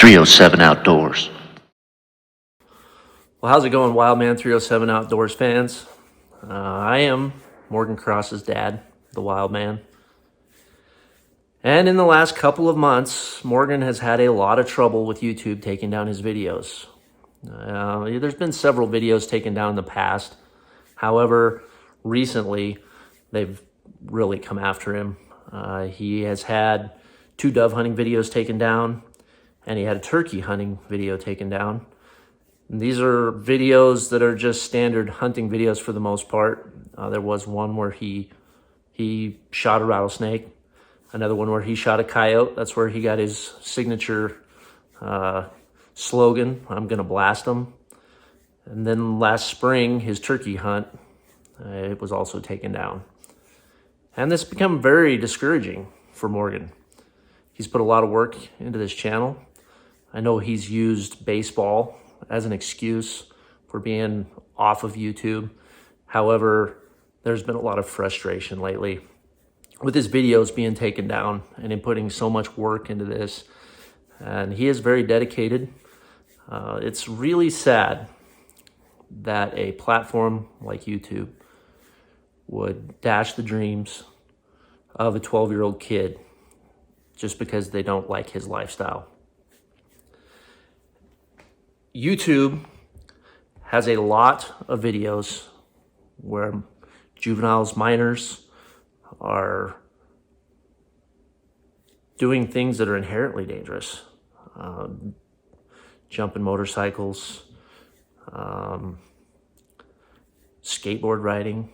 307 Outdoors. Well, how's it going, Wildman 307 Outdoors fans? I am Morgan Cross's dad, the Wildman. And in the last couple of months, Morgan has had a lot of trouble with YouTube taking down his videos. There's been several videos taken down in the past. However, recently, they've really come after him. He has had 2 dove hunting videos taken down, and he had a turkey hunting video taken down. And these are videos that are just standard hunting videos for the most part. There was one where he shot a rattlesnake, another one where he shot a coyote. That's where he got his signature slogan, "I'm gonna blast them." And then last spring, his turkey hunt, it was also taken down. And this has become very discouraging for Morgan. He's put a lot of work into this channel. I know he's used baseball as an excuse for being off of YouTube. However, there's been a lot of frustration lately with his videos being taken down and him putting so much work into this. And he is very dedicated. It's really sad that a platform like YouTube would dash the dreams of a 12-year-old kid just because they don't like his lifestyle. YouTube has a lot of videos where juveniles, minors, are doing things that are inherently dangerous. Jumping motorcycles, skateboard riding.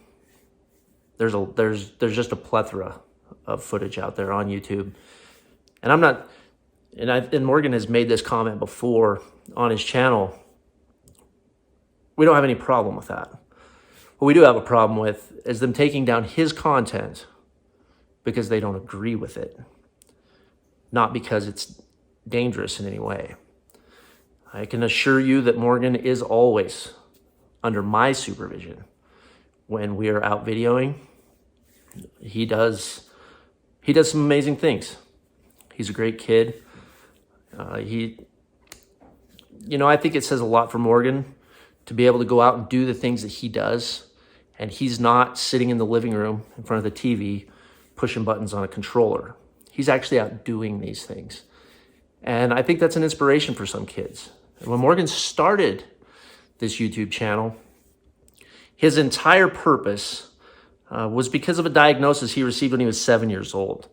There's just a plethora of footage out there on YouTube. And I'm not, and Morgan has made this comment before on his channel. We don't have any problem with that. What we do have a problem with is them taking down his content because they don't agree with it, not because it's dangerous in any way. I can assure you that Morgan is always under my supervision when we are out videoing. He does some amazing things. He's a great kid. I think it says a lot for Morgan to be able to go out and do the things that he does, and he's not sitting in the living room in front of the TV pushing buttons on a controller. He's actually out doing these things. And I think that's an inspiration for some kids. And when Morgan started this YouTube channel, his entire purpose was because of a diagnosis he received when he was 7 years old.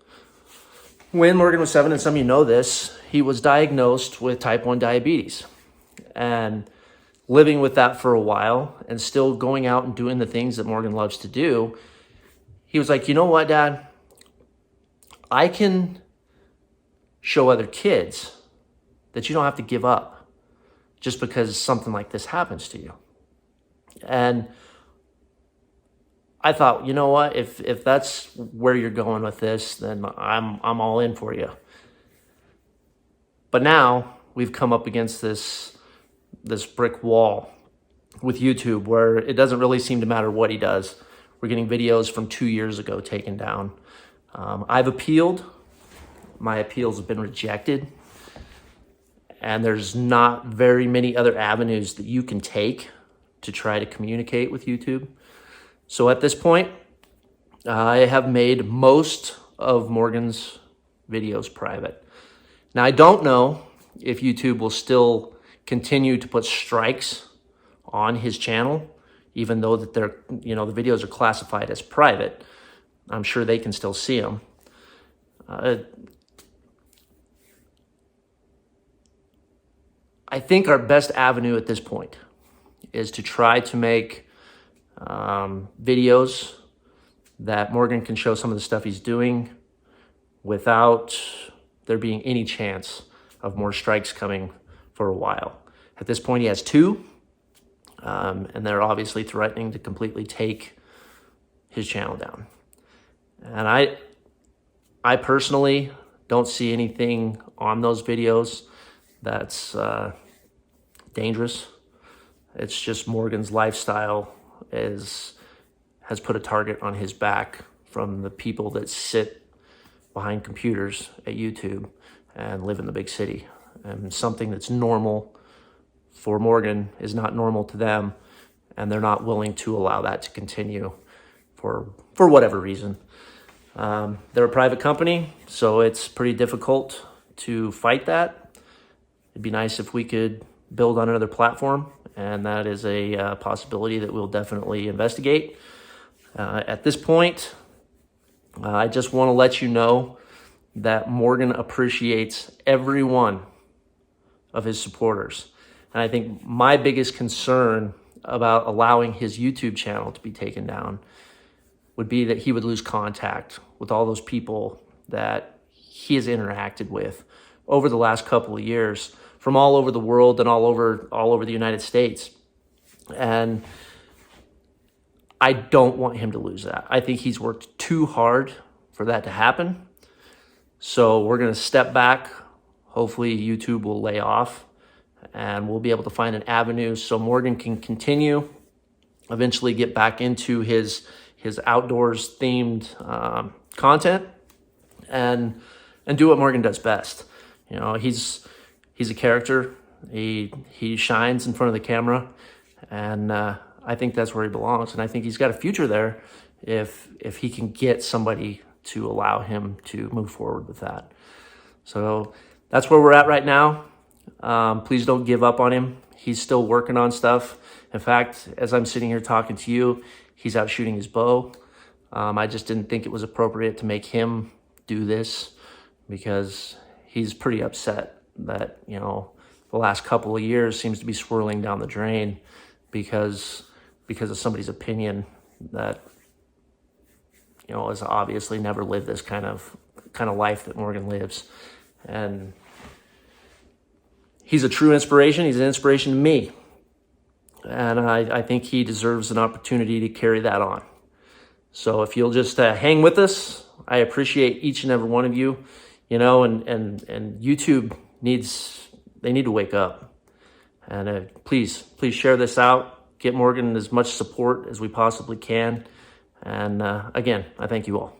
When Morgan was 7, and some of you know this, he was diagnosed with type 1 diabetes. And living with that for a while and still going out and doing the things that Morgan loves to do, he was like, you know what, Dad? I can show other kids that you don't have to give up just because something like this happens to you. And I thought, you know what, if that's where you're going with this, then I'm all in for you. But now we've come up against this brick wall with YouTube where it doesn't really seem to matter what he does. We're getting videos from 2 years ago taken down. I've appealed. My appeals have been rejected. And there's not very many other avenues that you can take to try to communicate with YouTube. So at this point, I have made most of Morgan's videos private. Now, I don't know if YouTube will still continue to put strikes on his channel, even though that the videos are classified as private. I'm sure they can still see them. I think our best avenue at this point is to try to make videos that Morgan can show some of the stuff he's doing without there being any chance of more strikes coming for a while. At this point, he has 2, and they're obviously threatening to completely take his channel down. And I personally don't see anything on those videos that's dangerous. It's just Morgan's lifestyle has put a target on his back from the people that sit behind computers at YouTube and live in the big city. and something that's normal for Morgan is not normal to them, and they're not willing to allow that to continue for whatever reason. They're a private company, so it's pretty difficult to fight that. It'd be nice if we could build on another platform, and that is a possibility that we'll definitely investigate. At this point, I just want to let you know that Morgan appreciates every one of his supporters. And I think my biggest concern about allowing his YouTube channel to be taken down would be that he would lose contact with all those people that he has interacted with over the last couple of years from all over the world and all over the United States. And I don't want him to lose that. I think he's worked too hard for that to happen. So we're going to step back. Hopefully YouTube will lay off and we'll be able to find an avenue so Morgan can continue, eventually get back into his outdoors themed content and do what Morgan does best. You know, he's a character. He shines in front of the camera, and I think that's where he belongs. And I think he's got a future there if he can get somebody to allow him to move forward with that. So that's where we're at right now. Please don't give up on him. He's still working on stuff. In fact, as I'm sitting here talking to you, he's out shooting his bow. I just didn't think it was appropriate to make him do this because he's pretty upset that, you know, the last couple of years seems to be swirling down the drain because of somebody's opinion that, you know, has obviously never lived this kind of life that Morgan lives. And he's a true inspiration. He's an inspiration to me. And I think he deserves an opportunity to carry that on. So if you'll just hang with us, I appreciate each and every one of you, you know, and YouTube they need to wake up. And please share this out. Get Morgan as much support as we possibly can. And again, I thank you all.